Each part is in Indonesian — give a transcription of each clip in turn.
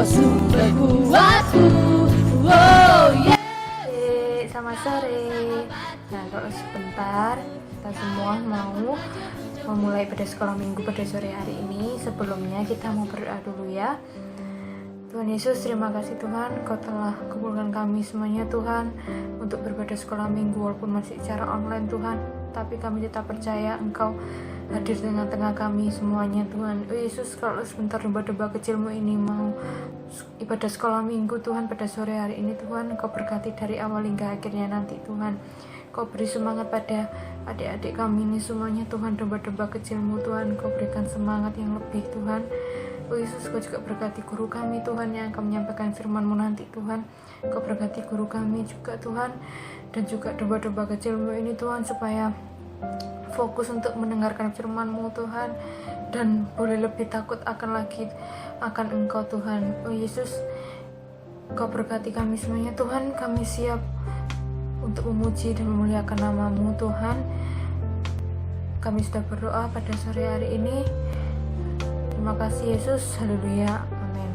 sumberku, aku. Oh yeah. Selamat sore. Nah, kalau sebentar kita semua mau memulai pada sekolah minggu pada sore hari ini. Sebelumnya kita mau berdoa dulu ya. Tuhan Yesus, terima kasih Tuhan, Kau telah kumpulkan kami semuanya Tuhan untuk beribadah sekolah minggu walaupun masih secara online Tuhan. Tapi kami tetap percaya Engkau hadir di tengah-tengah kami semuanya Tuhan. Oh Yesus, kalau sebentar domba-domba kecilmu ini mau ibadah sekolah minggu Tuhan pada sore hari ini Tuhan, Engkau berkati dari awal hingga akhirnya nanti Tuhan. Kau beri semangat pada adik-adik kami ini semuanya Tuhan, domba-domba kecilmu Tuhan, Kau berikan semangat yang lebih Tuhan. Oh Yesus, Kau juga berkati guru kami Tuhan yang akan menyampaikan firman-Mu nanti Tuhan. Kau berkati guru kami juga Tuhan, dan juga domba-domba kecilmu ini Tuhan, supaya fokus untuk mendengarkan firman-Mu Tuhan, dan boleh lebih takut akan Engkau Tuhan. Oh Yesus, Kau berkati kami semuanya Tuhan, kami siap untuk memuji dan memuliakan nama-Mu Tuhan. Kami sudah berdoa pada sore hari ini. Terima kasih Yesus, haleluya, amin.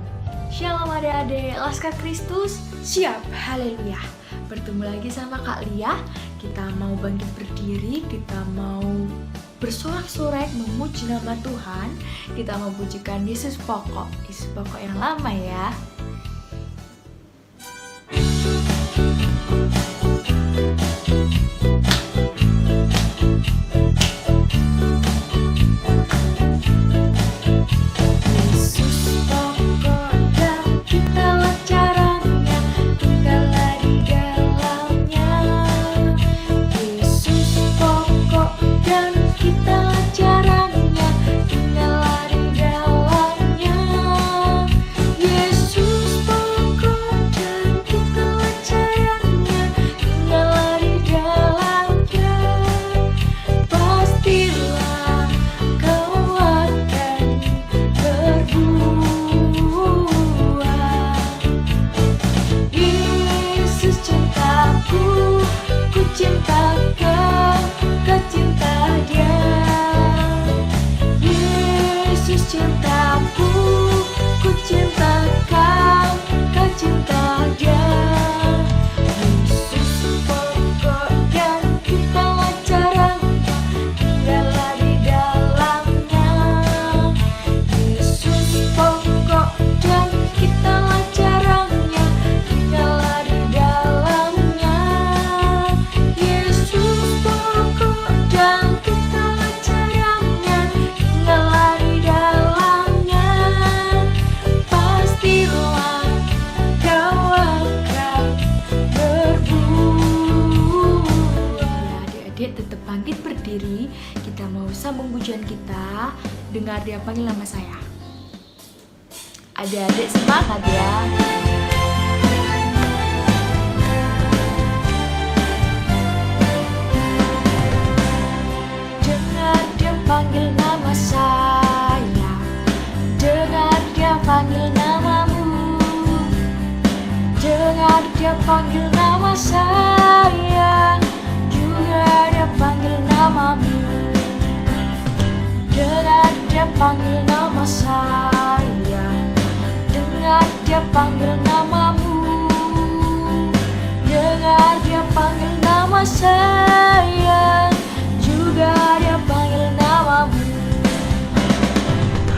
Shalom adik-adik, Laskar Kristus, siap, haleluya. Bertemu lagi sama Kak Lia. Kita mau bangkit berdiri, kita mau bersorak-sorai memuji nama Tuhan. Kita mau pujikan Yesus pokok yang lama ya. Tetap bangkit berdiri. Kita mau sambung pujian kita. Dengar Dia panggil nama saya. Adik-adik semangat ya. Dengar Dia panggil nama saya. Dengar Dia panggil namamu. Dengar Dia panggil nama saya. Dia panggil namamu. Dengar Dia panggil nama saya. Dengar Dia panggil namamu. Dengar Dia panggil nama saya. Juga Dia panggil namamu.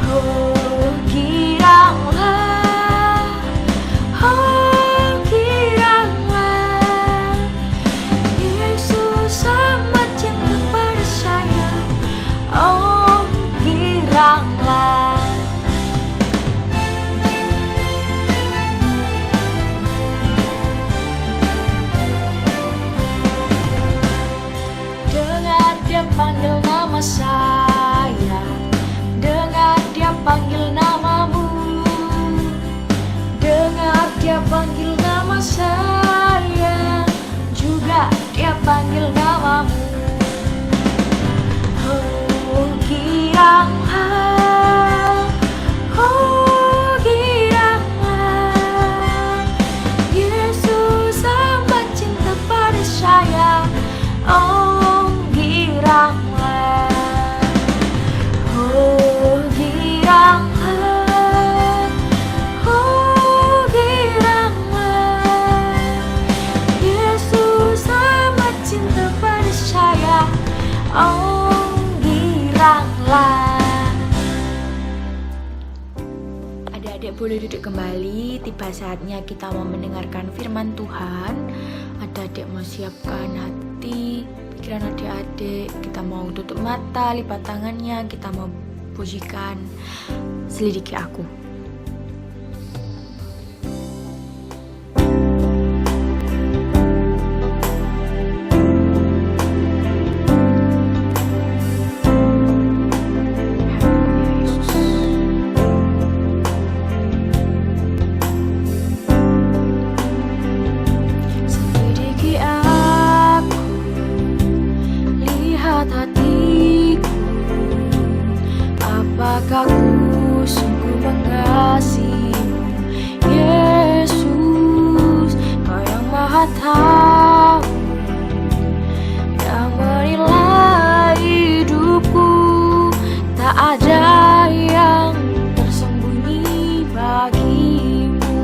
Oh kiranglah, oh kiranglah Yesus amat cinta pada saya. Oh kiranglah, Adik-adik boleh duduk kembali. Tiba saatnya kita mau mendengarkan firman Tuhan. Adik-adik mau siapkan hati, pikiran adik-adik. Kita mau tutup mata, lipat tangannya. Kita mau pujikan Selidiki Aku. Apakah ku sungguh mengasihimu, Yesus? Kau yang maha tahu, yang menilai hidupku. Tak ada yang tersembunyi bagimu.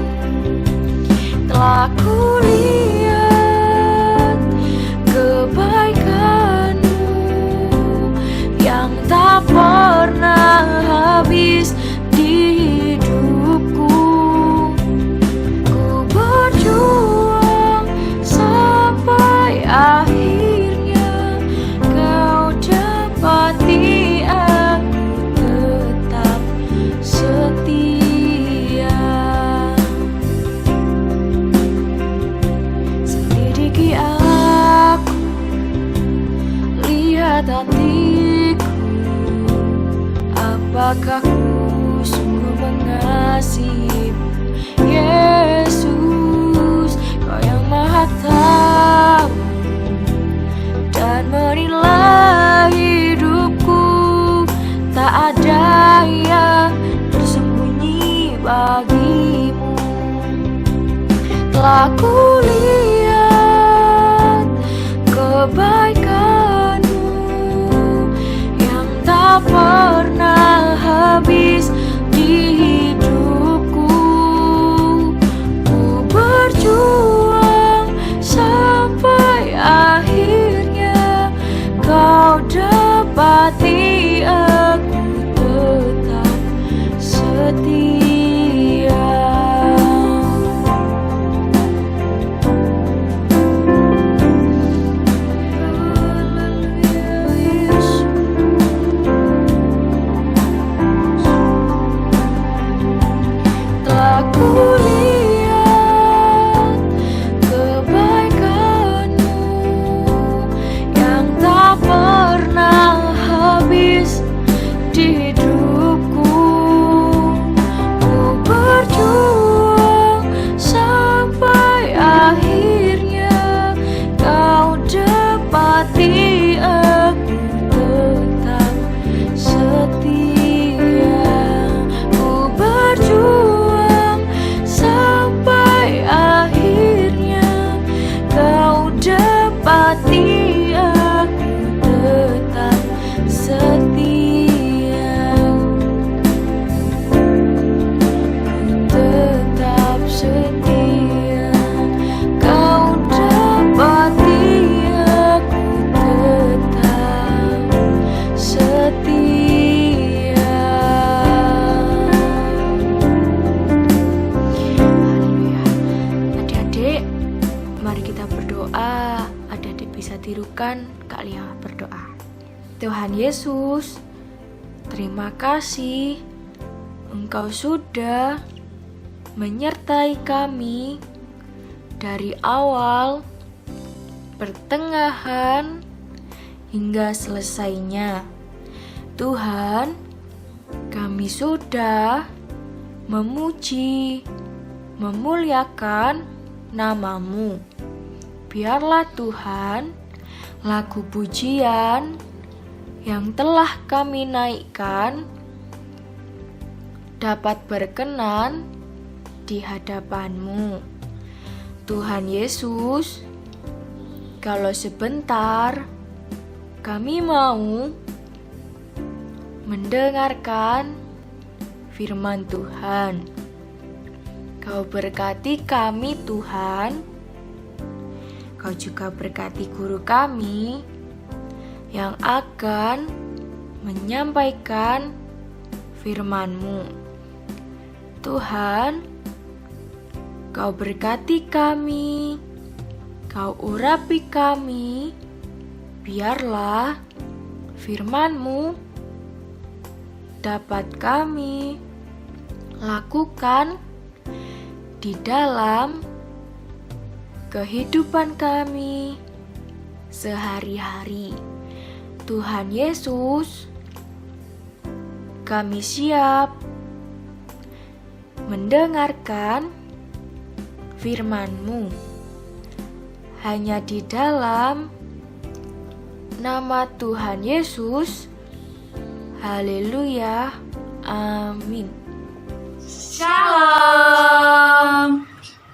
Telah kulihat kebaikanmu yang tak pernah habis di hidupku. Ku berjuang sampai akhirnya kau dapati aku tetap setia. Selidiki aku, lihat hatiku. Apakah ku sungguh mengasihimu, Yesus? Kau yang maha tahu dan menilai hidupku. Tak ada yang tersembunyi bagimu. Telah kulihat kebaikanmu yang tak pernah habis di hidupku. Ku berjuang sampai akhirnya kau dapati aku tetap setia. Kulihat kebaikanmu yang tak pernah habis di hidupku. Ku berjuang sampai akhirnya kau dapati aku tetap setia. Ku berjuang sampai akhirnya kau dapati aku tetap setia. Ku tetap setia. Kau dapati aku tetap setia. Adik-adik, mari kita berdoa. Adik-adik bisa tirukan Kak Lia berdoa. Tuhan Yesus, terima kasih Engkau sudah menyertai kami dari awal, pertengahan, hingga selesainya. Tuhan, kami sudah memuji, memuliakan nama-Mu. Biarlah Tuhan, lagu pujian yang telah kami naikkan dapat berkenan di hadapan-Mu. Tuhan Yesus, kalau sebentar kami mau mendengarkan firman Tuhan. Kau berkati kami Tuhan. Kau juga berkati guru kami yang akan menyampaikan firman-Mu. Tuhan, Kau berkati kami, Kau urapi kami, biarlah firman-Mu dapat kami lakukan di dalam kehidupan kami sehari-hari. Tuhan Yesus, kami siap mendengarkan firman-Mu hanya di dalam nama Tuhan Yesus. Haleluya. Amin. Shalom.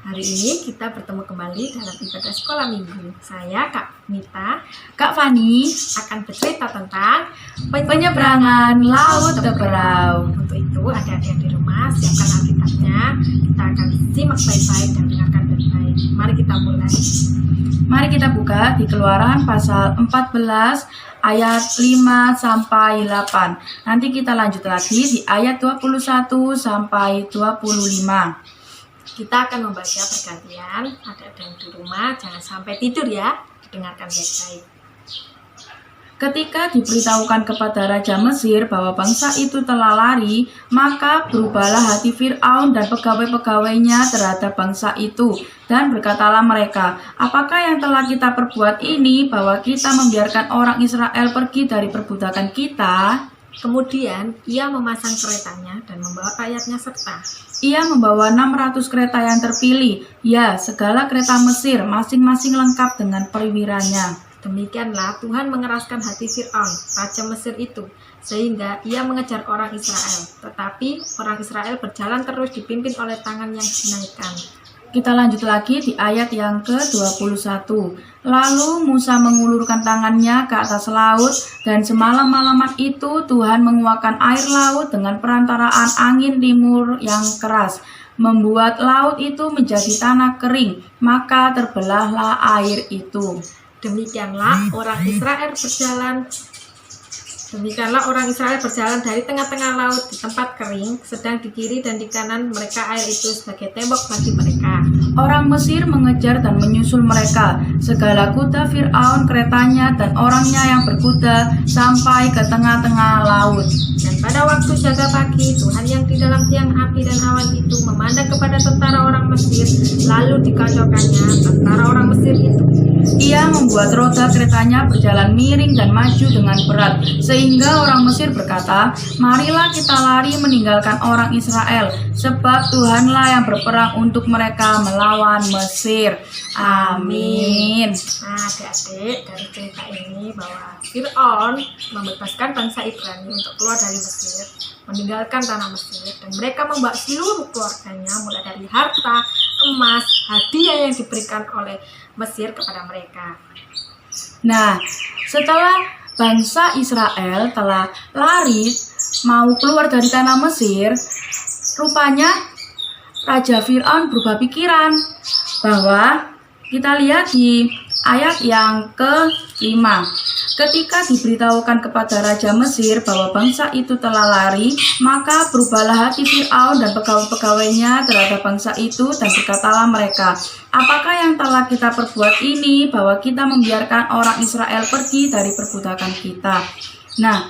Hari ini kita bertemu kembali dalam ibadah sekolah minggu. Saya Kak Mita, Kak Fani akan bercerita tentang penyeberangan Laut Teberau. Untuk itu adik-adik di rumah siapkan Alkitabnya. Kita akan simak baik-baik dan dengarkan baik-baik. Mari kita mulai. Mari kita buka di Keluaran pasal 14 ayat 5 sampai 8. Nanti kita lanjut lagi di ayat 21 sampai 25. Kita akan membaca pergantian. Adik-adik di rumah jangan sampai tidur ya. Dengarkan baik-baik. Ketika diberitahukan kepada Raja Mesir bahwa bangsa itu telah lari, maka berubahlah hati Fir'aun dan pegawai-pegawainya terhadap bangsa itu. Dan berkatalah mereka, apakah yang telah kita perbuat ini bahwa kita membiarkan orang Israel pergi dari perbudakan kita? Kemudian ia memasang keretanya dan membawa rakyatnya serta. Ia membawa 600 kereta yang terpilih, ya segala kereta Mesir masing-masing lengkap dengan perwiranya. Demikianlah Tuhan mengeraskan hati Fir'aun, Raja Mesir itu, sehingga ia mengejar orang Israel. Tetapi orang Israel berjalan terus dipimpin oleh tangan yang dinaikkan. Kita lanjut lagi di ayat yang ke-21. Lalu Musa mengulurkan tangannya ke atas laut, dan semalam-malaman itu Tuhan menguakkan air laut dengan perantaraan angin timur yang keras, membuat laut itu menjadi tanah kering, maka terbelahlah air itu. Demikianlah orang Israel berjalan dari tengah-tengah laut di tempat kering, sedang di kiri dan di kanan mereka air itu sebagai tembok bagi mereka. Orang Mesir mengejar dan menyusul mereka, segala kuda Fir'aun, keretanya dan orangnya yang berkuda sampai ke tengah-tengah laut. Dan pada waktu jaga pagi, Tuhan yang di dalam tiang api dan awan itu memandang kepada tentara orang Mesir, lalu dikacaukannya tentara orang Mesir itu. Ia membuat roda keretanya berjalan miring dan maju dengan berat, sehingga orang Mesir berkata, marilah kita lari meninggalkan orang Israel, sebab Tuhanlah yang berperang untuk mereka melawan Mesir. Amin. Nah adik-adik, dari cerita ini bahwa Fir'aun membebaskan bangsa Ibrani untuk keluar dari Mesir, meninggalkan tanah Mesir, dan mereka membawa seluruh keluarganya, mulai dari harta, emas, hadiah yang diberikan oleh Mesir kepada mereka. Nah, setelah bangsa Israel telah lari mau keluar dari tanah Mesir, rupanya Raja Fir'aun berubah pikiran, bahwa kita lihat di ayat yang ke-5. Ketika diberitahukan kepada Raja Mesir bahwa bangsa itu telah lari, maka berubahlah hati Fir'aun dan pegawai-pegawainya terhadap bangsa itu, dan berkatalah mereka, apakah yang telah kita perbuat ini bahwa kita membiarkan orang Israel pergi dari perbudakan kita? Nah,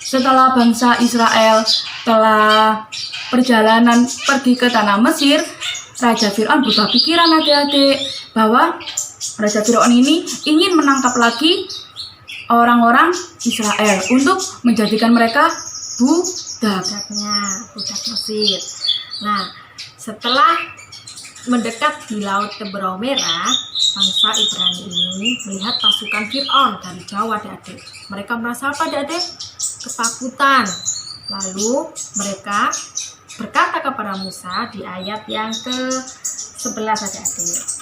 setelah bangsa Israel telah perjalanan pergi ke tanah Mesir, Raja Fir'aun berubah pikiran adik-adik, bahwa Raja Fir'aun ini ingin menangkap lagi orang-orang Israel untuk menjadikan mereka budak Mesir. Nah, setelah mendekat di Laut Teberau Merah, bangsa Ibrani ini melihat pasukan Fir'aun dari jauh adik-adik. Mereka merasa apa adik-adik? Ketakutan. Lalu mereka berkata kepada Musa di ayat yang ke-11 adik-adik.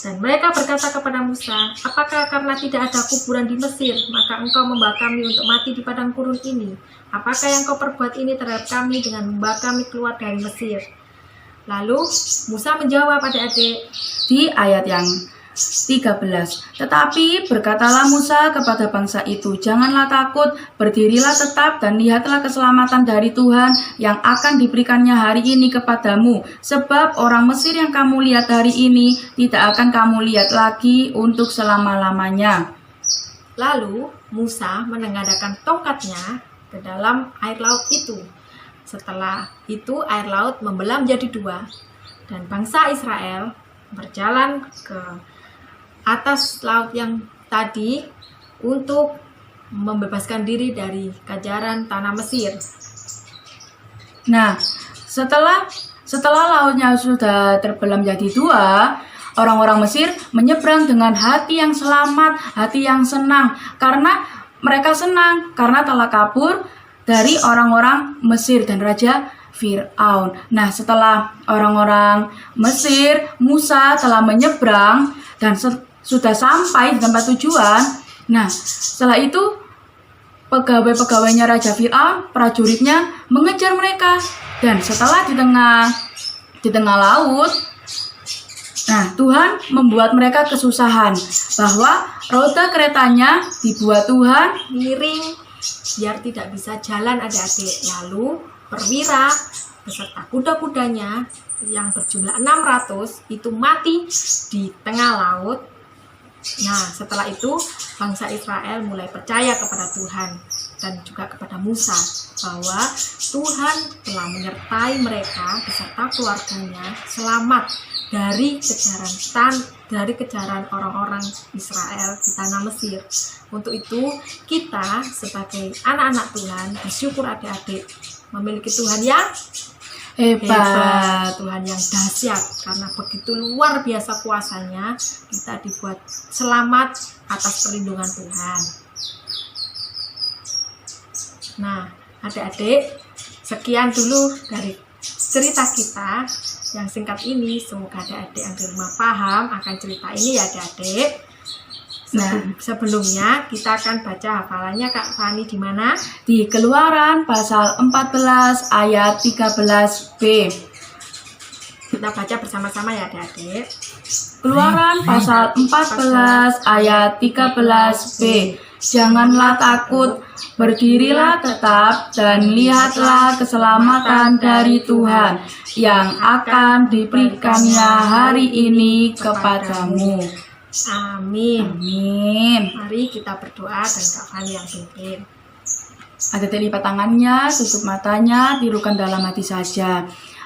Dan mereka berkata kepada Musa, apakah karena tidak ada kuburan di Mesir, maka engkau membawa kami untuk mati di padang gurun ini? Apakah yang kau perbuat ini terhadap kami dengan membawa kami keluar dari Mesir? Lalu Musa menjawab adik-adik di ayat yang 13. Tetapi berkatalah Musa kepada bangsa itu, janganlah takut, berdirilah tetap dan lihatlah keselamatan dari Tuhan yang akan diberikannya hari ini kepadamu. Sebab orang Mesir yang kamu lihat hari ini tidak akan kamu lihat lagi untuk selama-lamanya. Lalu Musa menengadahkan tongkatnya ke dalam air laut itu. Setelah itu air laut membelah menjadi dua, dan bangsa Israel berjalan ke atas laut yang tadi untuk membebaskan diri dari kejaran tanah Mesir. Nah, setelah lautnya sudah terbelah menjadi dua, orang-orang Mesir menyeberang dengan hati yang selamat, hati yang senang, karena mereka senang karena telah kabur dari orang-orang Mesir dan Raja Fir'aun. Nah, setelah orang-orang Mesir, Musa telah menyeberang dan sudah sampai di tempat tujuan. Nah, setelah itu pegawai-pegawainya Raja Fir'aun, prajuritnya mengejar mereka. Dan setelah di tengah laut, nah, Tuhan membuat mereka kesusahan bahwa roda keretanya dibuat Tuhan Miring biar tidak bisa jalan adik-adik. Lalu perwira beserta kuda-kudanya yang berjumlah 600 itu mati di tengah laut. Nah, setelah itu bangsa Israel mulai percaya kepada Tuhan dan juga kepada Musa bahwa Tuhan telah menyertai mereka beserta keluarganya selamat dari kejaran orang-orang Israel di tanah Mesir. Untuk itu kita sebagai anak-anak Tuhan bersyukur adik-adik memiliki Tuhan yang hebat, Tuhan yang dahsyat, karena begitu luar biasa kuasanya kita dibuat selamat atas perlindungan Tuhan. Nah, adik-adik, sekian dulu dari cerita kita yang singkat ini. Semoga adik-adik yang di rumah paham akan cerita ini ya adik-adik. Nah, sebelumnya kita akan baca hafalannya Kak Fani di mana? di Keluaran pasal 14 ayat 13b. Kita baca bersama-sama ya adik-adik. Keluaran pasal 14 ayat 13b. Janganlah takut, berdirilah tetap dan lihatlah keselamatan dari Tuhan yang akan diberikannya hari ini kepadamu. Amin. Amin. Mari kita berdoa dan Kak Fani yang pimpin. Adik lipat tangannya, tutup matanya, tirukan dalam hati saja.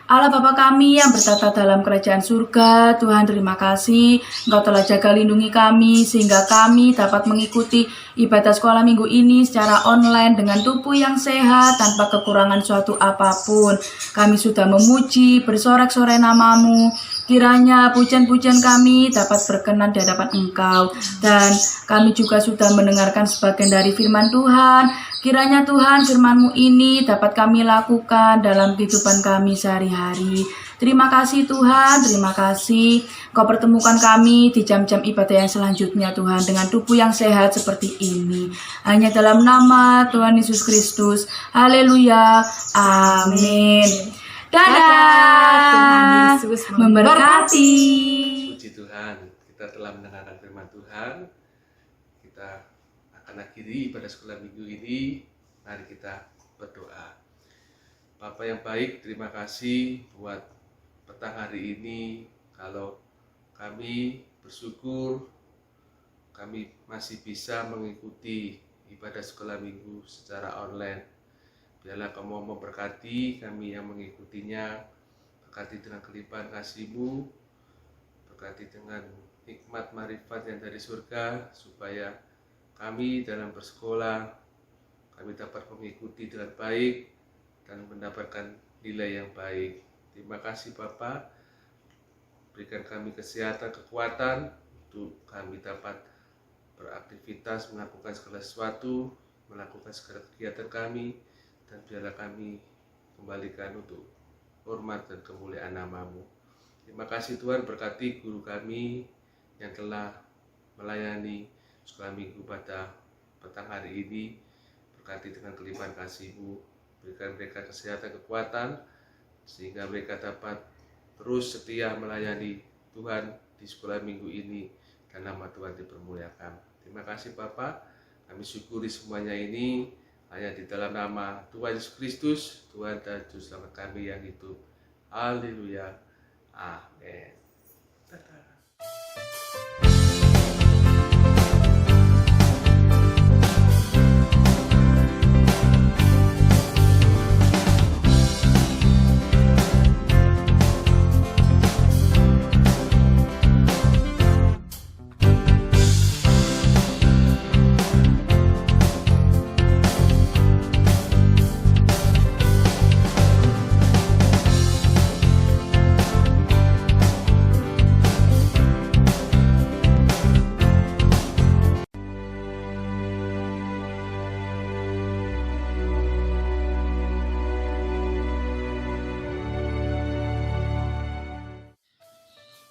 Allah Bapa kami yang bertata dalam kerajaan surga, Tuhan terima kasih Engkau telah jaga lindungi kami sehingga kami dapat mengikuti ibadah sekolah minggu ini secara online dengan tubuh yang sehat tanpa kekurangan suatu apapun. Kami sudah memuji, bersorak-sorai nama-Mu. Kiranya pujian-pujian kami dapat berkenan di hadapan Engkau. Dan kami juga sudah mendengarkan sebagian dari firman Tuhan. Kiranya Tuhan firman-Mu ini dapat kami lakukan dalam kehidupan kami sehari-hari. Terima kasih Tuhan, terima kasih Kau pertemukan kami di jam-jam ibadah yang selanjutnya Tuhan dengan tubuh yang sehat seperti ini. Hanya dalam nama Tuhan Yesus Kristus. Haleluya. Amin. Dadah. Tuhan Yesus memberkati. Puji Tuhan, kita telah mendengarkan firman Tuhan. Kita akan akhiri pada sekolah minggu ini. Mari kita berdoa. Bapa yang baik, terima kasih buat petang hari ini. Kalau kami bersyukur, kami masih bisa mengikuti ibadah sekolah minggu secara online. Biarlah Kamu memberkati kami yang mengikutinya, berkati dengan kelimpahan kasih-Mu, berkati dengan hikmat marifat yang dari surga, supaya kami dalam bersekolah, kami dapat mengikuti dengan baik dan mendapatkan nilai yang baik. Terima kasih Bapa, berikan kami kesehatan, kekuatan, untuk kami dapat beraktivitas, melakukan segala sesuatu, melakukan segala kegiatan kami, dan biarlah kami kembalikan untuk hormat dan kemuliaan nama-Mu. Terima kasih Tuhan, berkati guru kami yang telah melayani sekolah minggu pada petang hari ini. Berkati dengan kelimpahan kasih-Mu, berikan mereka kesehatan, kekuatan, sehingga mereka dapat terus setia melayani Tuhan di sekolah minggu ini, dan nama Tuhan dipermuliakan. Terima kasih Bapa, kami syukuri semuanya ini hanya di dalam nama Tuhan Yesus Kristus, Tuhan dan Juru Selamat kami yang hidup. Haleluya. Amin. Dadah.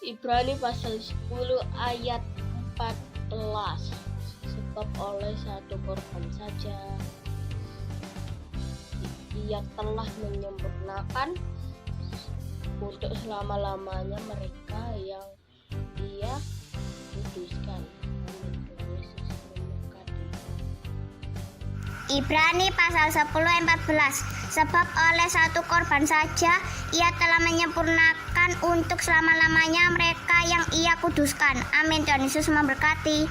Ibrani pasal 10 ayat 14. Sebab oleh satu korban saja Ia telah menyempurnakan untuk selama-lamanya mereka yang Ia kuduskan. Amin. Tuhan Yesus memberkati. Ibrani pasal 10 ayat 14. Sebab oleh satu korban saja Ia telah menyempurnakan untuk selama-lamanya mereka yang Ia kuduskan. Amin. Tuhan Yesus memberkati.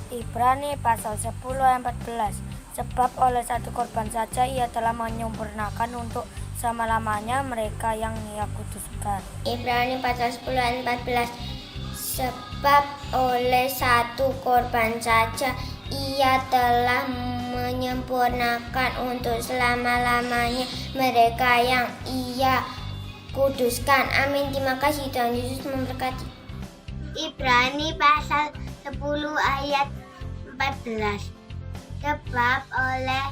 Ibrani pasal 10 ayat 14. Sebab oleh satu korban saja Ia telah menyempurnakan untuk selama-lamanya mereka yang Ia kuduskan. Ibrani pasal 10 ayat 14. Sebab oleh satu korban saja Ia telah menyempurnakan untuk selama-lamanya mereka yang Ia kuduskan. Amin. Terima kasih. Tuhan Yesus memberkati. Ibrani pasal 10 ayat 14. Sebab oleh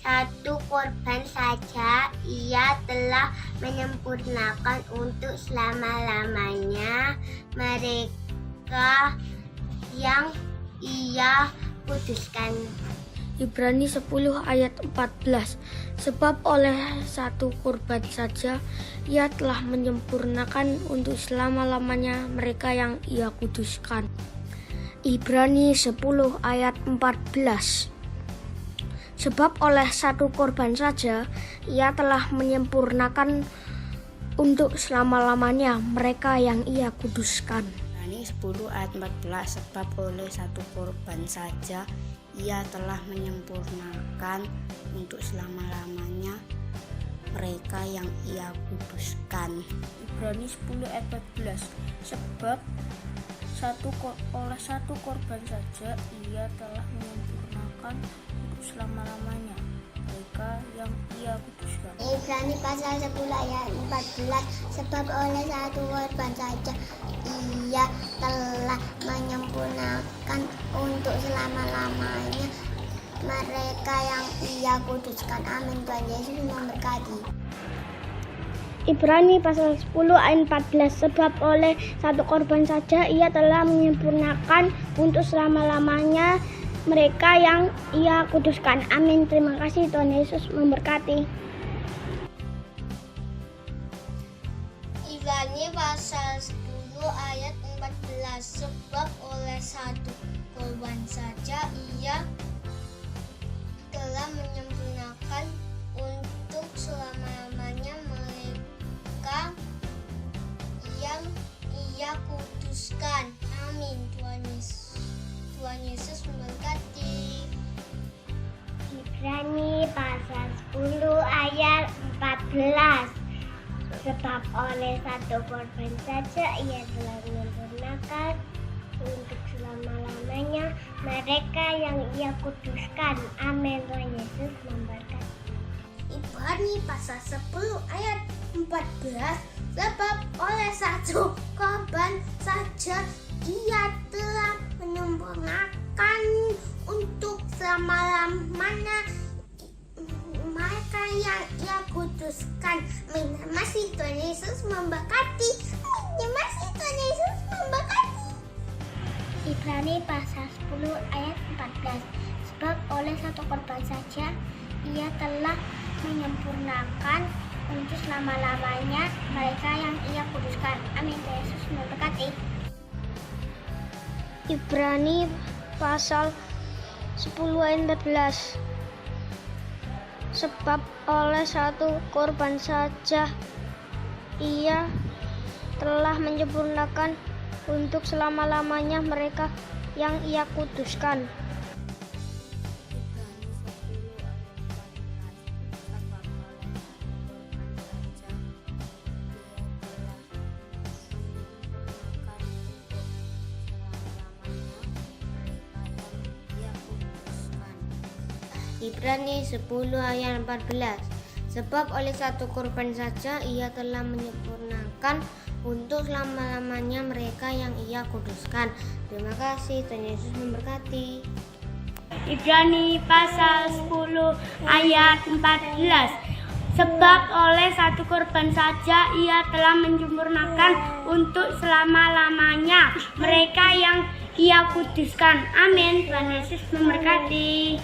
satu korban saja Ia telah menyempurnakan untuk selama-lamanya mereka yang Ia kuduskan. Ibrani 10 ayat 14. Sebab oleh satu korban saja Ia telah menyempurnakan untuk selama-lamanya mereka yang Ia kuduskan. Ibrani 10 ayat 14. Sebab oleh satu korban saja Ia telah menyempurnakan untuk selama-lamanya mereka yang Ia kuduskan. Ibrani 10 ayat 14. Sebab oleh satu korban saja Ia telah menyempurnakan untuk selama-lamanya mereka yang Ia kuduskan. Ibrani 10 ayat 14. Sebab oleh satu korban saja Ia telah menyempurnakan untuk selama-lamanya mereka yang Ia kuduskan. Ibrani pasal 10 ayat 14. Sebab oleh satu korban saja Ia telah menyempurnakan untuk selama-lamanya mereka yang Ia kuduskan. Amin. Tuhan Yesus memberkati. Ibrani pasal 10 ayat 14. Sebab oleh satu korban saja Ia telah menyempurnakan untuk selama-lamanya mereka yang Ia kuduskan. Amin. Terima kasih. Tuhan Yesus memberkati. Ibrani pasal 10 ayat 14. Sebab oleh satu korban saja Ia telah menyempurnakan untuk selama-lamanya mereka yang Ia kuduskan. Amin. Tuhan Yesus memberkati. Ibrani pasal 10 ayat 14. Sebab oleh satu korban saja Ia telah menyempurnakan untuk selama-lamanya mereka yang Ia kuduskan. Amin. Tuhan Yesus memberkati. Ibrani pasal 10 ayat 14. Sebab oleh satu korban saja Ia telah menyempurnakan untuk selama-lamanya mereka yang Ia kuduskan. Terima kasih. Tuhan Yesus memberkati. Terima kasih. Tuhan Yesus memberkati. Ibrani pasal 10 ayat 14. Sebab oleh satu korban saja Ia telah menyempurnakan untuk selama-lamanya mereka yang Ia kuduskan. Amin. Yesus memberkati. Ibrani pasal 10 ayat 14. Sebab oleh satu korban saja Ia telah menyempurnakan untuk selama-lamanya mereka yang Ia kuduskan. Ibrani 10 ayat 14. Sebab oleh satu korban saja Ia telah menyempurnakan untuk selama-lamanya mereka yang Ia kuduskan. Terima kasih, Tuhan Yesus memberkati. Ibrani pasal 10 ayat 14. Sebab oleh satu korban saja Ia telah menyempurnakan untuk selama-lamanya mereka yang Ia kuduskan. Amin. Tuhan Yesus memberkati.